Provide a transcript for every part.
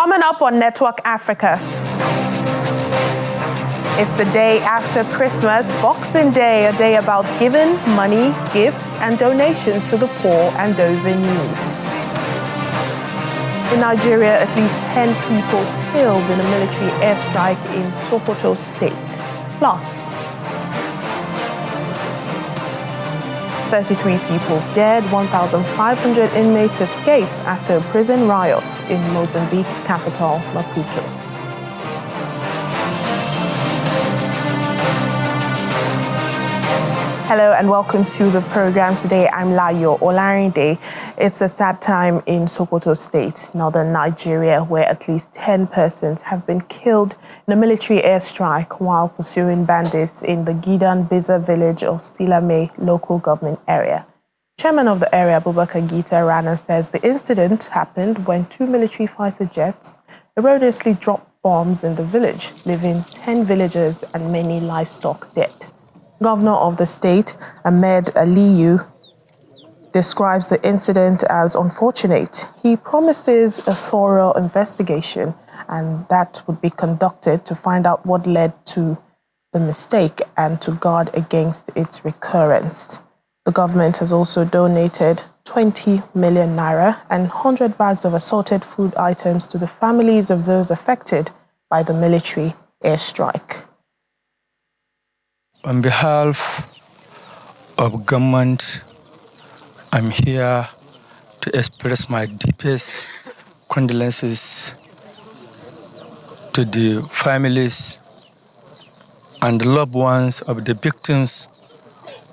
Coming up on Network Africa, it's the day after Christmas, Boxing Day, a day about giving money, gifts, and donations to the poor and those in need. In Nigeria, at least 10 people killed in a military airstrike in Sokoto state. Plus, 33 people dead, 1,500 inmates escape after a prison riot in Mozambique's capital, Maputo. Hello and welcome to the program. Today I'm Layo Olarinde. It's a sad time in Sokoto State, northern Nigeria, where at least 10 persons have been killed in a military airstrike while pursuing bandits in the Gidan Biza village of Silame local government area. Chairman of the area, Abubakar Gita Rana, says the incident happened when 2 military fighter jets erroneously dropped bombs in the village, leaving 10 villagers and many livestock dead. Governor of the state, Ahmed Aliyu, describes the incident as unfortunate. He promises a thorough investigation and that would be conducted to find out what led to the mistake and to guard against its recurrence. The government has also donated 20 million naira and 100 bags of assorted food items to the families of those affected by the military airstrike. On behalf of government, I'm here to express my deepest condolences to the families and the loved ones of the victims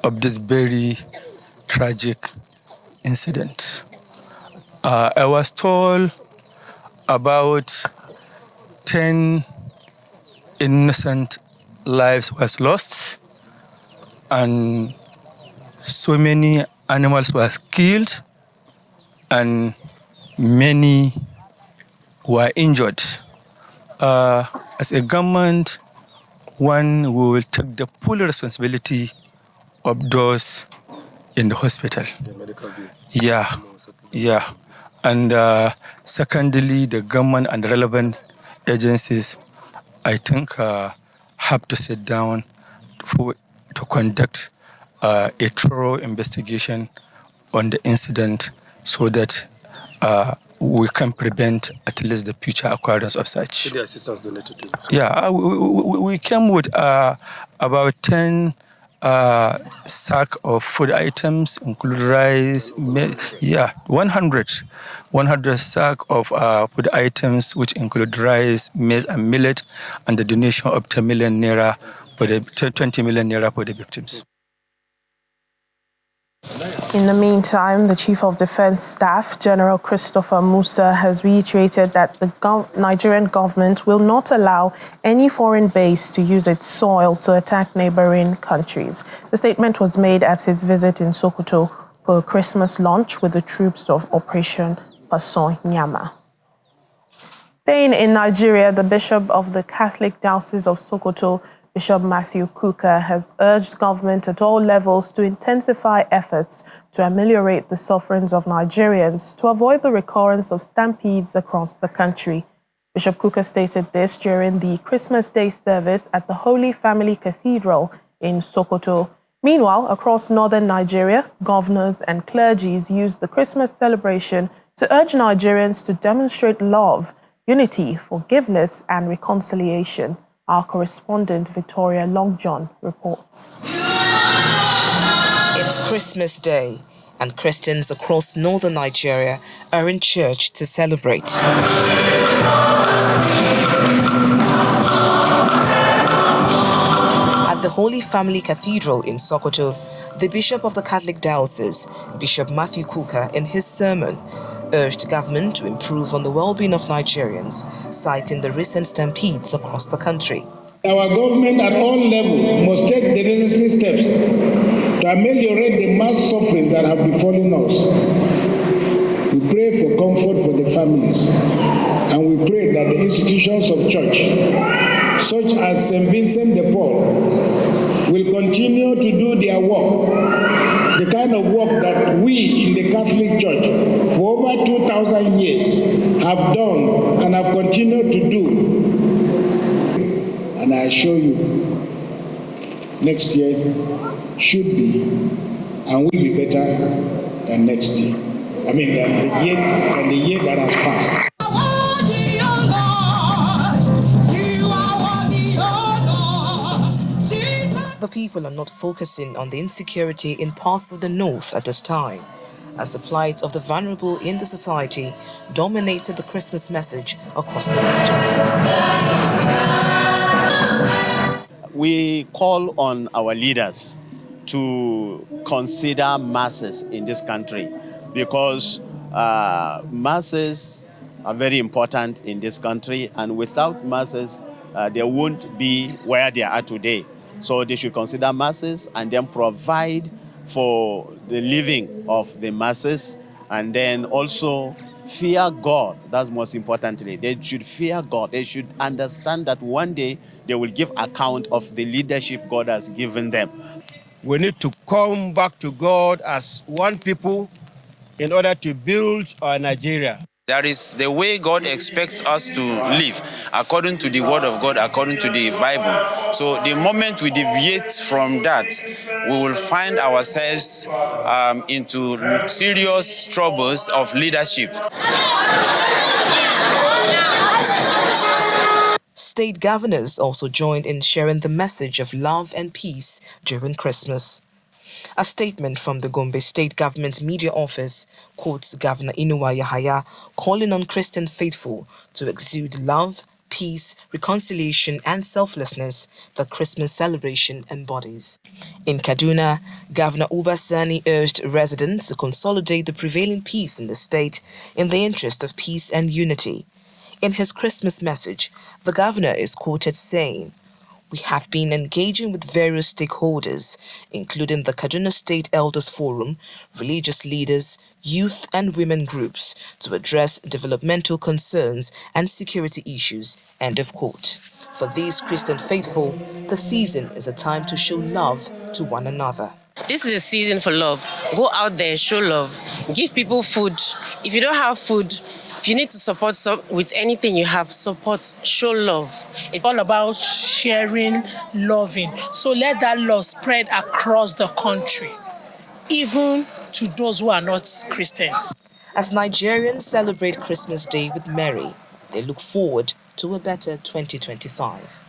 of this very tragic incident. I was told about 10 innocent lives was lost, and so many animals was killed, and many were injured. As a government, one will take the full responsibility of those in the hospital. The medical bill. Yeah. And secondly, the government and the relevant agencies, I think, have to sit down to conduct a thorough investigation on the incident so that we can prevent at least the future occurrence of such. The assistance donated to you? Yeah, we came with about 10 sack of food items, include rice, 100 sack of food items, which include rice, maize, and millet, and the donation of 10 million naira for the 20 million naira for the victims. In the meantime, the Chief of Defense Staff, General Christopher Musa, has reiterated that the Nigerian government will not allow any foreign base to use its soil to attack neighboring countries. The statement was made at his visit in Sokoto for a Christmas lunch with the troops of Operation Pason Nyama. Staying in Nigeria, the Bishop of the Catholic Diocese of Sokoto, Bishop Matthew Kuka, has urged government at all levels to intensify efforts to ameliorate the sufferings of Nigerians to avoid the recurrence of stampedes across the country. Bishop Kuka stated this during the Christmas Day service at the Holy Family Cathedral in Sokoto. Meanwhile, across northern Nigeria, governors and clergies used the Christmas celebration to urge Nigerians to demonstrate love, unity, forgiveness, and reconciliation. Our correspondent, Victoria Longjohn, reports. It's Christmas Day, and Christians across northern Nigeria are in church to celebrate. At the Holy Family Cathedral in Sokoto, the Bishop of the Catholic Diocese, Bishop Matthew Kuka, in his sermon, urged government to improve on the well-being of Nigerians, citing the recent stampedes across the country. Our government at all levels must take the necessary steps to ameliorate the mass suffering that have befallen us. We pray for comfort for the families, and we pray that the institutions of church, such as St. Vincent de Paul, will continue to do their work, the kind of work that we in the Catholic Church for over 2,000 years have done and have continued to do. And I assure you, next year should be and will be better than next year. I mean, than the year that has passed. The people are not focusing on the insecurity in parts of the north at this time, as the plight of the vulnerable in the society dominated the Christmas message across the region. We call on our leaders to consider masses in this country, because masses are very important in this country, and without masses, they won't be where they are today. So they should consider masses and then provide for the living of the masses, and then also fear God. That's most importantly. They should fear God. They should understand that one day they will give account of the leadership God has given them. We need to come back to God as one people in order to build our Nigeria. That is the way God expects us to live, according to the word of God, according to the Bible. So the moment we deviate from that, we will find ourselves into serious troubles of leadership. State governors also joined in sharing the message of love and peace during Christmas. A statement from the Gombe State Government Media Office quotes Governor Inuwa Yahaya calling on Christian faithful to exude love, peace, reconciliation and selflessness that Christmas celebration embodies. In Kaduna, Governor Uba Sani urged residents to consolidate the prevailing peace in the state in the interest of peace and unity. In his Christmas message, the governor is quoted saying, "We have been engaging with various stakeholders, including the Kaduna State Elders Forum, religious leaders, youth and women groups, to address developmental concerns and security issues." End of quote. For these Christian faithful, the season is a time to show love to one another. This is a season for love. Go out there, show love. Give people food. If you don't have food, if you need to support with anything you have, support, show love. It's all about sharing, loving. So let that love spread across the country, even to those who are not Christians. As Nigerians celebrate Christmas Day with Mary, they look forward to a better 2025.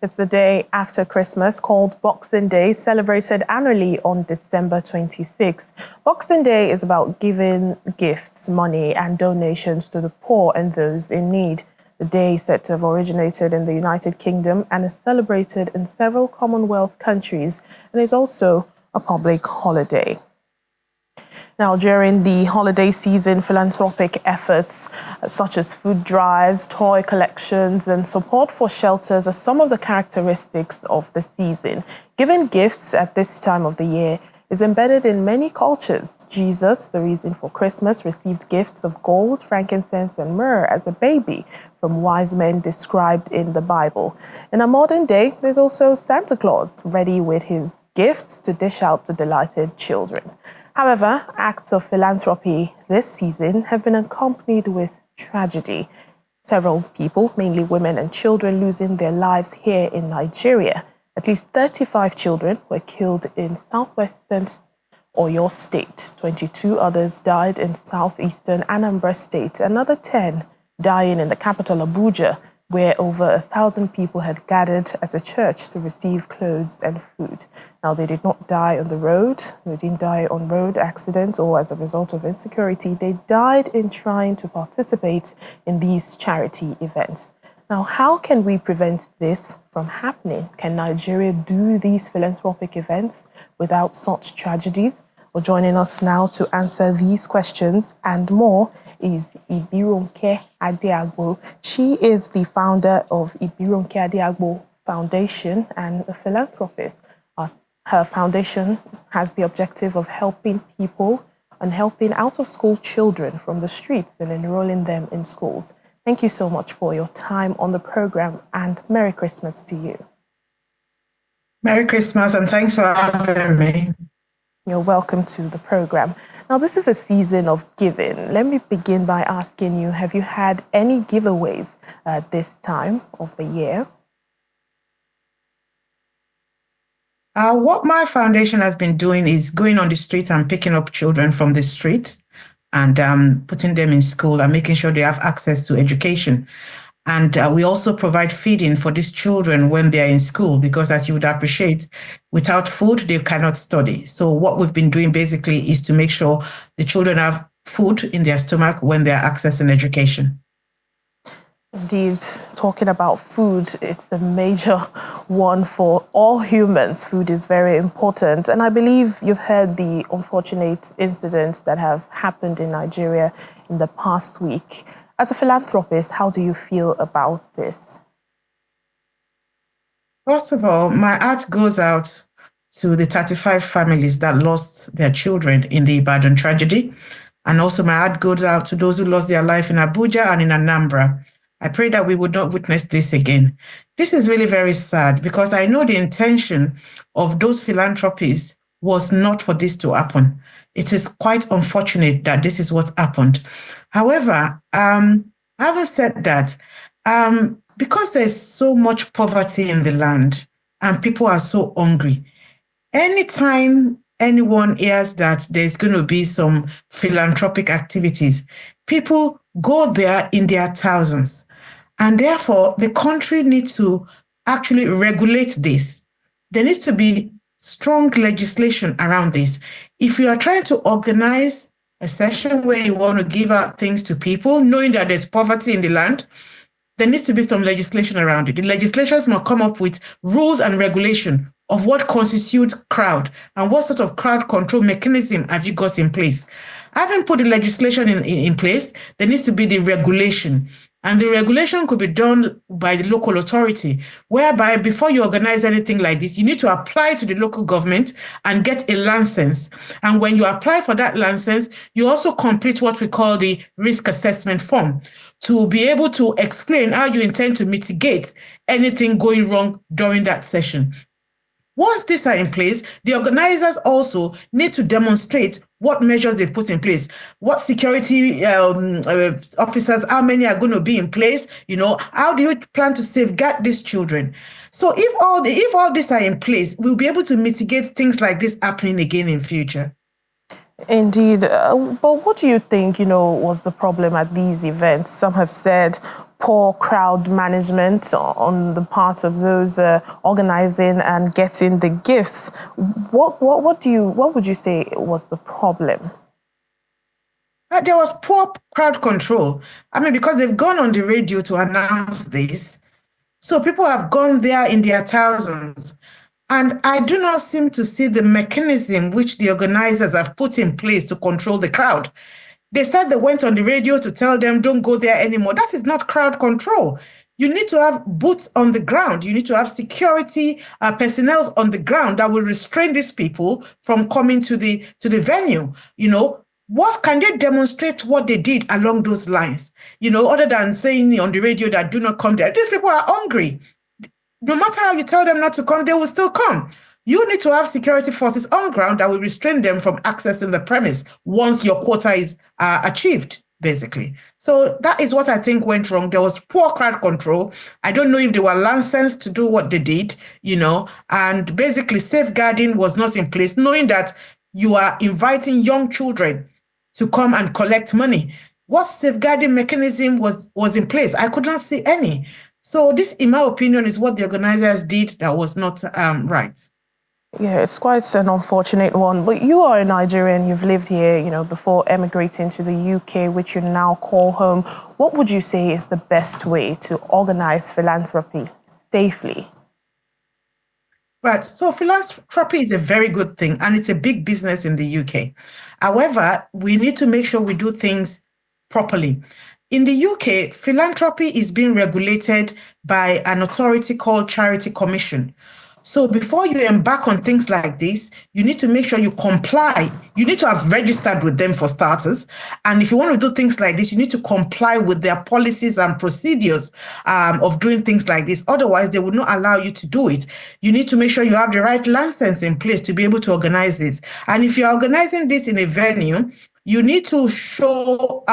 It's the day after Christmas, called Boxing Day, celebrated annually on December 26. Boxing Day is about giving gifts, money and donations to the poor and those in need. The day is said to have originated in the United Kingdom and is celebrated in several Commonwealth countries, and is also a public holiday. Now, during the holiday season, philanthropic efforts such as food drives, toy collections, and support for shelters are some of the characteristics of the season. Giving gifts at this time of the year is embedded in many cultures. Jesus, the reason for Christmas, received gifts of gold, frankincense, and myrrh as a baby from wise men described in the Bible. In our modern day, there's also Santa Claus, ready with his gifts to dish out to delighted children. However, acts of philanthropy this season have been accompanied with tragedy. Several people, mainly women and children, losing their lives here in Nigeria. At least 35 children were killed in southwestern Oyo State. 22 others died in southeastern Anambra State. Another 10 dying in the capital Abuja, where over 1,000 people had gathered at a church to receive clothes and food. Now, they did not die on the road. They didn't die on road accidents or as a result of insecurity. They died in trying to participate in these charity events. Now, how can we prevent this from happening? Can Nigeria do these philanthropic events without such tragedies? Well, joining us now to answer these questions and more is Ibironke Adeagbo. She is the founder of Ibironke Adeagbo Foundation and a philanthropist. Her foundation has the objective of helping people and helping out-of-school children from the streets and enrolling them in schools. Thank you so much for your time on the program, and Merry Christmas to you. Merry Christmas and thanks for having me. You're welcome to the program. Now, this is a season of giving. Let me begin by asking you, have you had any giveaways this time of the year? What my foundation has been doing is going on the street and picking up children from the street and putting them in school and making sure they have access to education. And we also provide feeding for these children when they're in school, because as you would appreciate, without food, they cannot study. So what we've been doing basically is to make sure the children have food in their stomach when they're accessing education. Indeed, talking about food, it's a major one for all humans. Food is very important. And I believe you've heard the unfortunate incidents that have happened in Nigeria in the past week. As a philanthropist, how do you feel about this? First of all, my heart goes out to the 35 families that lost their children in the Ibadan tragedy. And also my heart goes out to those who lost their life in Abuja and in Anambra. I pray that we would not witness this again. This is really very sad, because I know the intention of those philanthropies was not for this to happen. It is quite unfortunate that this is what happened. However, having said that, because there's so much poverty in the land and people are so hungry, anytime anyone hears that there's going to be some philanthropic activities, people go there in their thousands. And therefore, the country needs to actually regulate this. There needs to be strong legislation around this. If you are trying to organize a session where you want to give out things to people, knowing that there's poverty in the land, there needs to be some legislation around it. The legislatures must come up with rules and regulation of what constitutes crowd and what sort of crowd control mechanism have you got in place. Having put the legislation in place, there needs to be the regulation. And the regulation could be done by the local authority, whereby before you organize anything like this, you need to apply to the local government and get a license. And when you apply for that license, you also complete what we call the risk assessment form to be able to explain how you intend to mitigate anything going wrong during that session. Once these are in place, the organizers also need to demonstrate what measures they've put in place, what security officers, how many are going to be in place, how do you plan to safeguard these children? So if all these are in place, we'll be able to mitigate things like this happening again in future. Indeed. But what do you think, was the problem at these events? Some have said poor crowd management on the part of those organizing and getting the gifts. What would you say was the problem? There was poor crowd control. Because they've gone on the radio to announce this, so people have gone there in their thousands. And I do not seem to see the mechanism which the organizers have put in place to control the crowd. They said they went on the radio to tell them, don't go there anymore. That is not crowd control. You need to have boots on the ground. You need to have security personnel on the ground that will restrain these people from coming to the venue. What can they demonstrate what they did along those lines? Other than saying on the radio that do not come there. These people are hungry. No matter how you tell them not to come, they will still come. You need to have security forces on ground that will restrain them from accessing the premise once your quota is achieved, basically. So that is what I think went wrong. There was poor crowd control. I don't know if they were licensed to do what they did, and basically safeguarding was not in place, knowing that you are inviting young children to come and collect money. What safeguarding mechanism was in place? I could not see any. So this, in my opinion, is what the organizers did that was not right. Yeah, it's quite an unfortunate one. But you are a Nigerian. You've lived here, before emigrating to the UK, which you now call home. What would you say is the best way to organize philanthropy safely? Right. So philanthropy is a very good thing, and it's a big business in the UK. However, we need to make sure we do things properly. In the UK, philanthropy is being regulated by an authority called Charity Commission. So before you embark on things like this, you need to make sure you comply. You need to have registered with them for starters. And if you want to do things like this, you need to comply with their policies and procedures of doing things like this. Otherwise, they would not allow you to do it. You need to make sure you have the right license in place to be able to organize this. And if you're organizing this in a venue, you need to show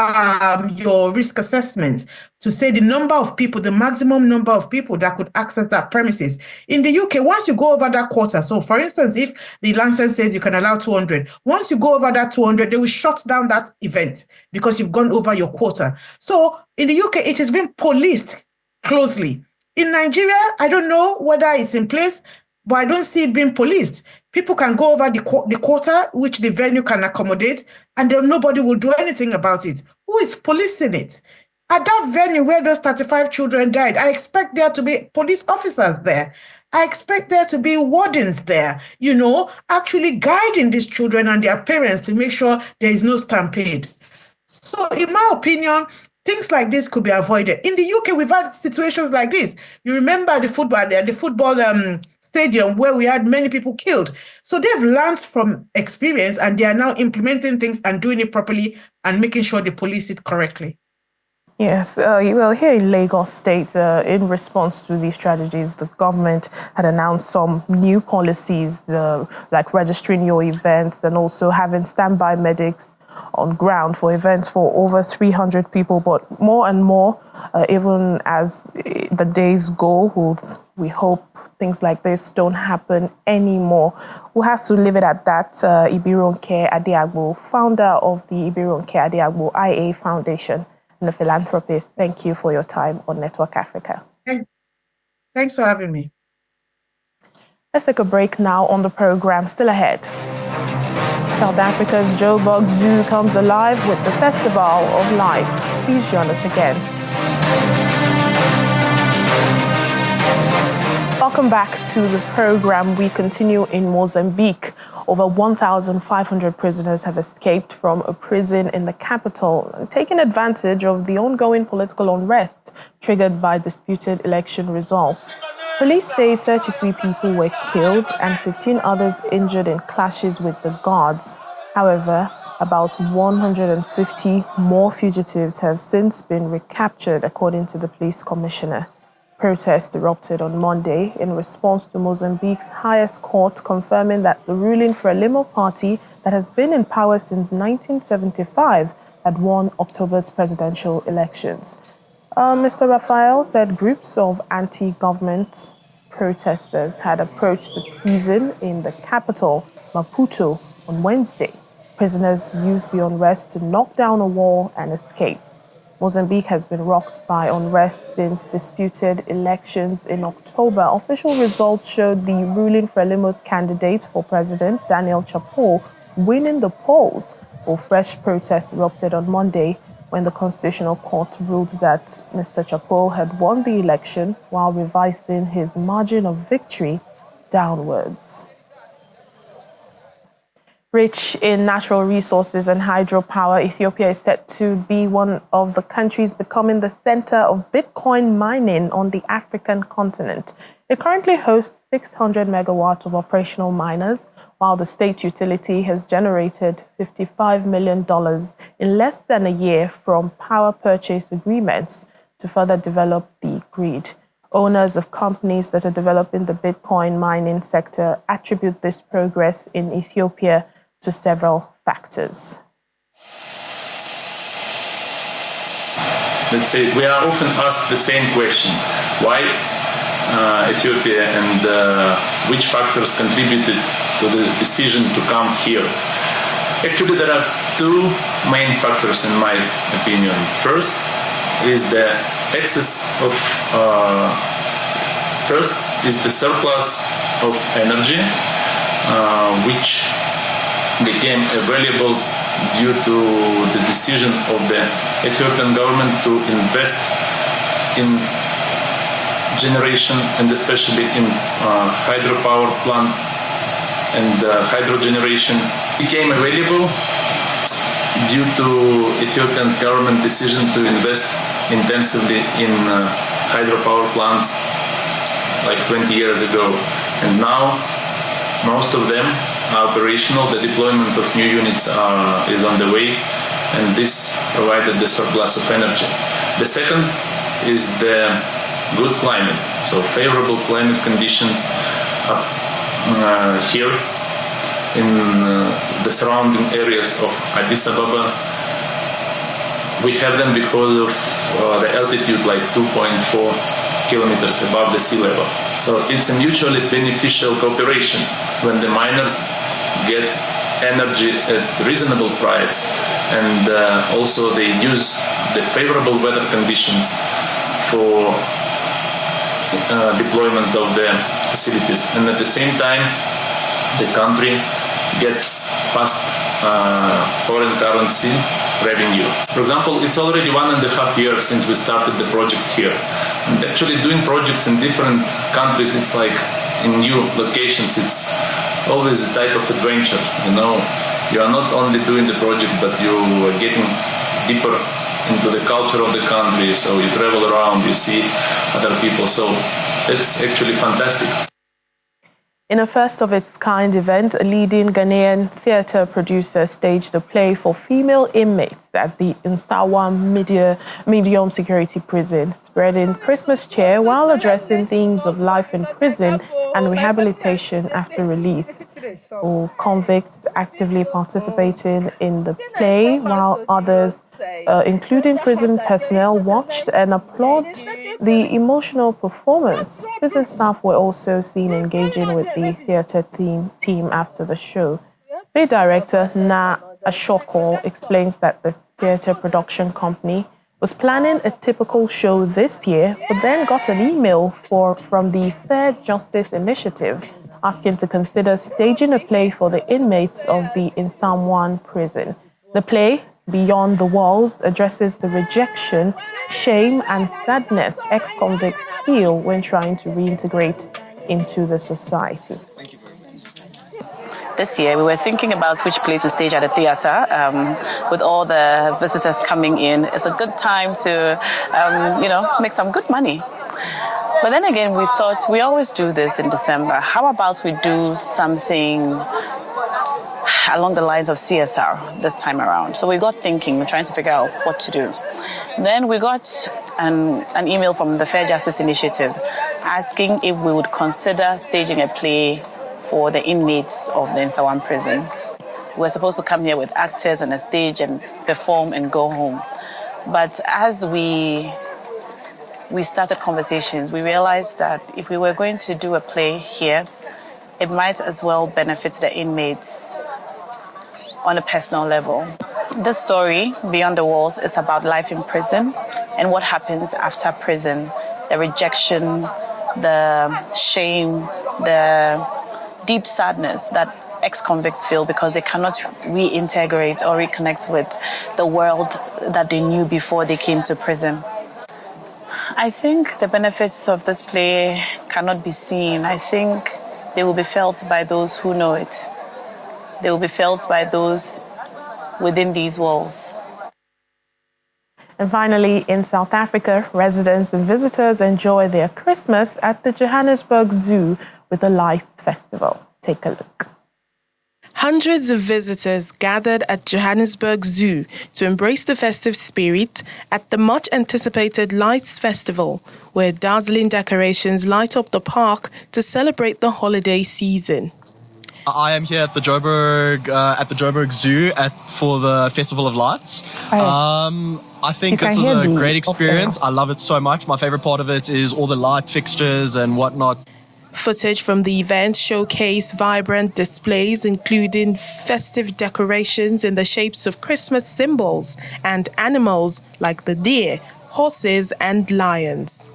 your risk assessment to say the number of people, the maximum number of people that could access that premises. In the UK, once you go over that quota, so for instance, if the license says you can allow 200, once you go over that 200, they will shut down that event because you've gone over your quota. So in the UK, it has been policed closely. In Nigeria, I don't know whether it's in place, but I don't see it being policed. People can go over the quota, which the venue can accommodate, and then nobody will do anything about it. Who is policing it? At that venue where those 35 children died, I expect there to be police officers there. I expect there to be wardens there, actually guiding these children and their parents to make sure there is no stampede. So in my opinion, things like this could be avoided. In the UK, we've had situations like this. You remember the football stadium where we had many people killed. So they've learned from experience and they are now implementing things and doing it properly and making sure they police it correctly. Yes, well, here in Lagos State, in response to these strategies, the government had announced some new policies, like registering your events and also having standby medics on ground for events for over 300 people. But more and more, even as the days go, we hope things like this don't happen anymore. We'll have to leave it at that. Ibironke Adeagbo, founder of the Ibironke Adeagbo IA Foundation, and a philanthropist, thank you for your time on Network Africa. Thanks for having me. Let's take a break now on the program. Still ahead. South Africa's Joburg Zoo comes alive with the Festival of Lights. Please join us again. Welcome back to the program. We continue in Mozambique. Over 1,500 prisoners have escaped from a prison in the capital, taking advantage of the ongoing political unrest triggered by disputed election results. Police say 33 people were killed and 15 others injured in clashes with the guards. However, about 150 more fugitives have since been recaptured, according to the police commissioner. Protests erupted on Monday in response to Mozambique's highest court confirming that the ruling Frelimo party that has been in power since 1975 had won October's presidential elections. Mr. Raphael said groups of anti-government protesters had approached the prison in the capital, Maputo, on Wednesday. Prisoners used the unrest to knock down a wall and escape. Mozambique has been rocked by unrest since disputed elections in October. Official results showed the ruling Frelimo's candidate for president, Daniel Chapo, winning the polls. But fresh protests erupted on Monday when the Constitutional Court ruled that Mr. Chapo had won the election while revising his margin of victory downwards. Rich in natural resources and hydropower, Ethiopia is set to be one of the countries becoming the center of Bitcoin mining on the African continent. It currently hosts 600 megawatts of operational miners, while the state utility has generated $55 million in less than a year from power purchase agreements to further develop the grid. Owners of companies that are developing the Bitcoin mining sector attribute this progress in Ethiopia to several factors. Let's say we are often asked the same question: why Ethiopia, and which factors contributed to the decision to come here? Actually, there are two main factors in my opinion. First is the excess of the surplus of energy, which became available due to the decision of the Ethiopian government to invest in generation and especially in hydropower plant and hydro generation became available due to Ethiopian's government decision to invest intensively in hydropower plants like 20 years ago. And now most of them are operational. The deployment of new units is on the way, and this provided the surplus of energy. The second is the good climate, so favorable climate conditions here in the surrounding areas of Addis Ababa. We have them because of the altitude, like 2.4 kilometers above the sea level. So it's a mutually beneficial cooperation when the miners get energy at reasonable price, and also they use the favorable weather conditions for deployment of the facilities, and at the same time the country gets fast foreign currency revenue. For example, it's already 1.5 years since we started the project here, and actually doing projects in different countries, it's like in new locations, it's always a type of adventure. You are not only doing the project, but you are getting deeper into the culture of the country, so you travel around, you see other people, so it's actually fantastic. In a first-of-its-kind event, a leading Ghanaian theatre producer staged a play for female inmates at the Nsawa medium security prison, spreading Christmas cheer while addressing themes of life in prison and rehabilitation after release. All convicts actively participating in the play, while others, including prison personnel, watched and applauded the emotional performance. Prison staff were also seen engaging with the theatre team after the show. Play director Na Ashoko explains that the theatre production company was planning a typical show this year, but then got an email from the Fair Justice Initiative asking to consider staging a play for the inmates of the Nsawa prison. The play, Beyond the Walls, addresses the rejection, shame, and sadness ex-convicts feel when trying to reintegrate into the society. This year, we were thinking about which play to stage at the theatre. With all the visitors coming in, it's a good time to, make some good money. But then again, we thought we always do this in December. How about we do something along the lines of CSR this time around? So we got thinking, we're trying to figure out what to do. Then we got an email from the Fair Justice Initiative asking if we would consider staging a play for the inmates of the Nsawa prison. We're supposed to come here with actors and a stage and perform and go home. But as we started conversations, we realized that if we were going to do a play here, it might as well benefit the inmates on a personal level. This story, Beyond the Walls, is about life in prison and what happens after prison, the rejection, the shame, the deep sadness that ex-convicts feel because they cannot reintegrate or reconnect with the world that they knew before they came to prison. I think the benefits of this play cannot be seen. I think they will be felt by those who know it. They will be felt by those within these walls. And finally, in South Africa, residents and visitors enjoy their Christmas at the Johannesburg Zoo with the Lights Festival. Take a look. Hundreds of visitors gathered at Johannesburg Zoo to embrace the festive spirit at the much-anticipated Lights Festival, where dazzling decorations light up the park to celebrate the holiday season. I am here at the Joburg Zoo for the Festival of Lights. I think this is a great experience. I love it so much. My favorite part of it is all the light fixtures and whatnot. Footage from the event showcased vibrant displays, including festive decorations in the shapes of Christmas symbols and animals like the deer, horses, and lions.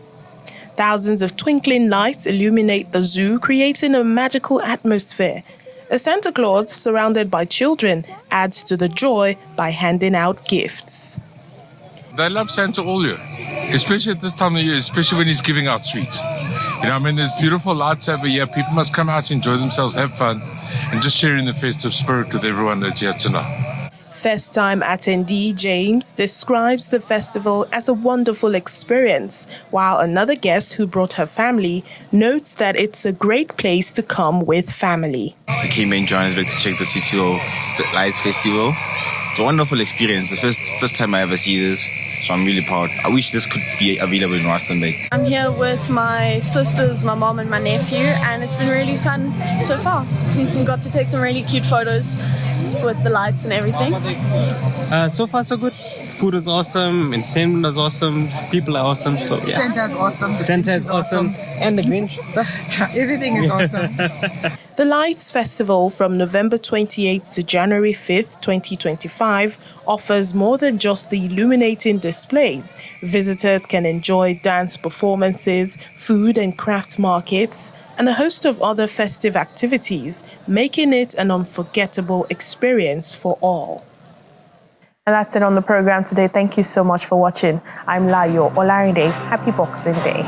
Thousands of twinkling lights illuminate the zoo, creating a magical atmosphere. A Santa Claus surrounded by children adds to the joy by handing out gifts. They love Santa all year, especially at this time of year, especially when he's giving out sweets. There's beautiful lights over here. People must come out, enjoy themselves, have fun, and just sharing the festive spirit with everyone that's here tonight. First-time attendee James describes the festival as a wonderful experience, while another guest who brought her family notes that it's a great place to come with family. I came in Johannesburg to check the City of Lights Festival. It's a wonderful experience. The first time I ever see this, so I'm really proud. I wish this could be available in Rustenburg. I'm here with my sisters, my mom and my nephew, and it's been really fun so far. We got to take some really cute photos with the lights and everything. So far so good. Food is awesome, entertainment is awesome, people are awesome, so yeah. Santa is awesome. Santa is awesome. And the Grinch. Everything is awesome. The Lights Festival from November 28th to January 5th, 2025 offers more than just the illuminating displays. Visitors can enjoy dance performances, food and craft markets, and a host of other festive activities, making it an unforgettable experience for all. And that's it on the program today. Thank you so much for watching. I'm Layo Olarinde. Happy Boxing Day.